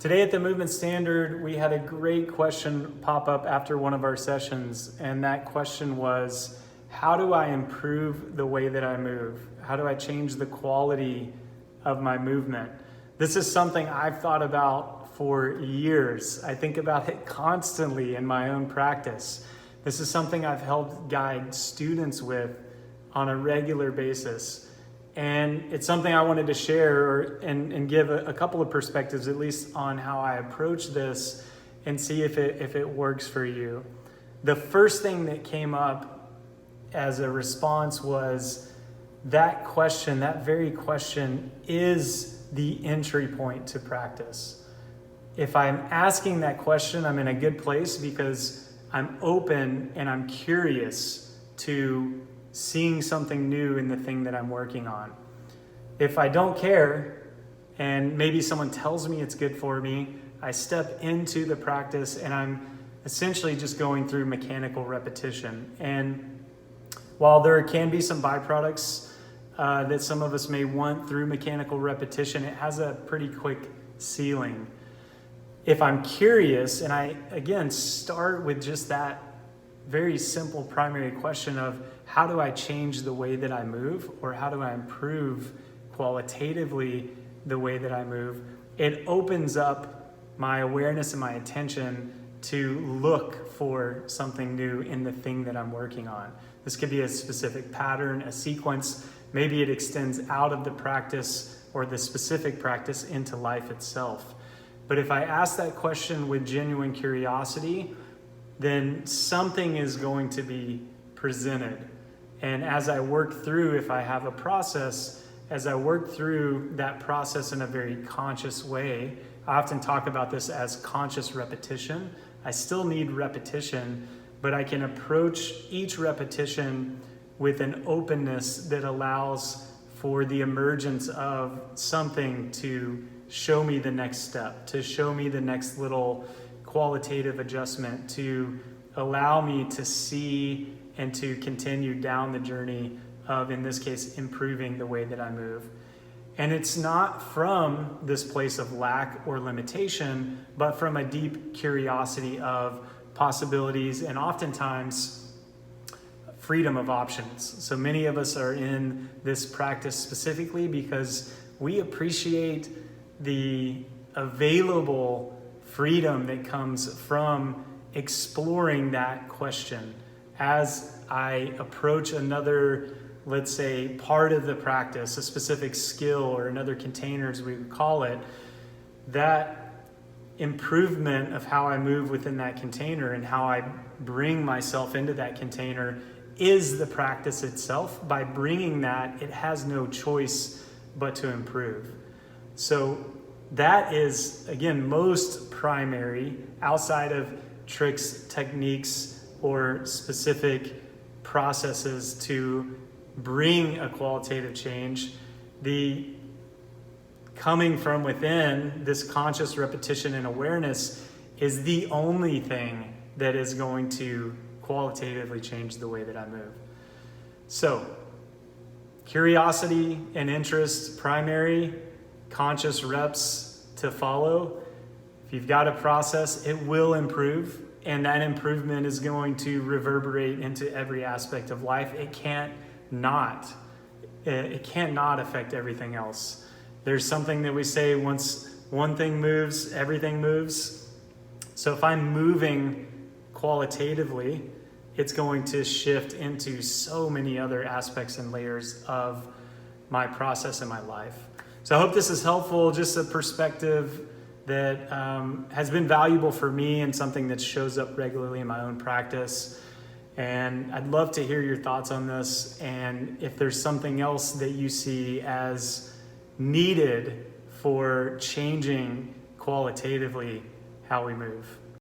Today at the Movement Standard, we had a great question pop up after one of our sessions, and that question was, how do I improve the way that I move? How do I change the quality of my movement? This is something I've thought about for years. I think about it constantly in my own practice. This is something I've helped guide students with on a regular basis. And it's something I wanted to share and give a couple of perspectives, at least on how I approach this, and see if it works for you. The first thing that came up as a response was that question, that very question, is the entry point to practice. If I'm asking that question, I'm in a good place because I'm open and I'm curious to seeing something new in the thing that I'm working on. If I don't care, and maybe someone tells me it's good for me, I step into the practice and I'm essentially just going through mechanical repetition. And while there can be some byproducts that some of us may want through mechanical repetition, it has a pretty quick ceiling. If I'm curious, and I, again, start with just that very simple primary question of how do I change the way that I move, or how do I improve qualitatively the way that I move, it opens up my awareness and my attention to look for something new in the thing that I'm working on. This could be a specific pattern, a sequence. Maybe it extends out of the practice or the specific practice into life itself. But if I ask that question with genuine curiosity, then something is going to be presented. And as I work through, if I have a process, as I work through that process in a very conscious way, I often talk about this as conscious repetition. I still need repetition, but I can approach each repetition with an openness that allows for the emergence of something to show me the next step, to show me the next little qualitative adjustment, to allow me to see and to continue down the journey of, in this case, improving the way that I move. And it's not from this place of lack or limitation, but from a deep curiosity of possibilities and oftentimes freedom of options. So many of us are in this practice specifically because we appreciate the available freedom that comes from exploring that question. As I approach another, let's say, part of the practice, a specific skill or another container as we would call it, that improvement of how I move within that container and how I bring myself into that container is the practice itself. By bringing that, it has no choice but to improve. So that is, again, most primary, outside of tricks, techniques, or specific processes to bring a qualitative change. The coming from within, this conscious repetition and awareness, is the only thing that is going to qualitatively change the way that I move. So, curiosity and interest, primary, conscious reps to follow. If you've got a process, it will improve, and that improvement is going to reverberate into every aspect of life. It can't not affect everything else. There's something that we say, once one thing moves, everything moves. So if I'm moving qualitatively, it's going to shift into so many other aspects and layers of my process in my life. So I hope this is helpful, just a perspective that has been valuable for me and something that shows up regularly in my own practice. And I'd love to hear your thoughts on this, and if there's something else that you see as needed for changing qualitatively how we move.